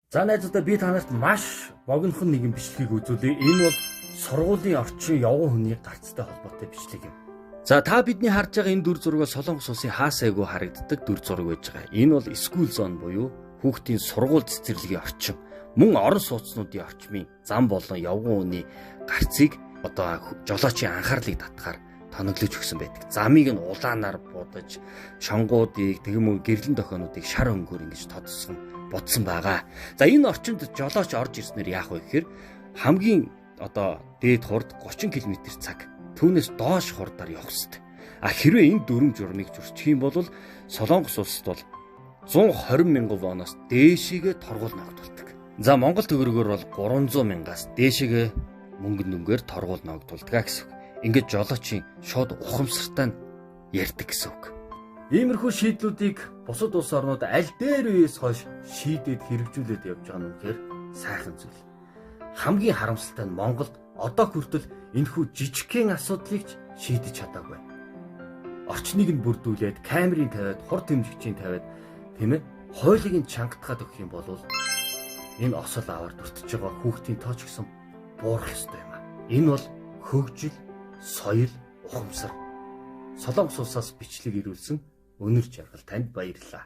За найзуудаа би танарт маш богинохон нэгэн бичлэгийг үзүүлье. Энэ бол сургуулийн орчин явган хүний гарцтай холбоотой бичлэг юм. За та бидний харж байгаа энэ дүр зураг Солонгос улсын хаасайгүй харагддаг дүр зураг байж байгаа. Энэ бол school zone буюу хүүхдийн сургууль цэцэрлэгийн орчин. Мөн орон сууцнуудын орчмын зам болон явган хүний гарцыг одоо жолоочийн анхаарлыг татахаар тоноглож өгсөн байдаг. Замыг нь улаанаар будаж, шонгуудыг, тэгмүү гэрлэн дохионуудыг шар өнгөөр ингэж тодсгон бодсон байгаа. За энэ орчинд жолооч орж ирснээр яах вэ гэхээр хамгийн одоо дээд хурд 30 км/цаг түүнээс доош хурдаар явах хэрэгтэй. Хэрвээ энэ дүрм журмыг зөрчих юм бол Солонгос улсад бол 120 мянган воноос дээшигээ торгуул ногдуулдаг. За Монгол төгрөгөөр бол 300 мянгаас дээшигээ мөнгөн дүнгээр торгуул ногдуулдаг гэсэн үг. Ингээд жолоочийн шууд ухамсартай ярьдаг гэсэн үг. Иймэрхүү шийдлүүдийг бусад улс орнууд аль дээр үеэс хойш шийдээд хэрэгжүүлээд явж байгаа нь үнэхээр сайхан зүйл. Хамгийн харамсалтай нь Монголд одоо хүртэл энэхүү жижигхэн асуудлыг ч шийдэж чадаагүй. Орчныг нь бүрдүүлээд, камерыг тавиад, хур тэмдэгчийг тавиад, тийм ээ, хуулийг нь чангатгаад өгөх юм бол энэ осол аваар дүртэж байгаа хүүхдийн тооч гэсэн буурах ёстой юм аа. Энэ бол хөгжил, соёл, ухамсар. Солонгос улсаас бичлэг ирүүлсэн Өнөр Жаргал танд баярлалаа.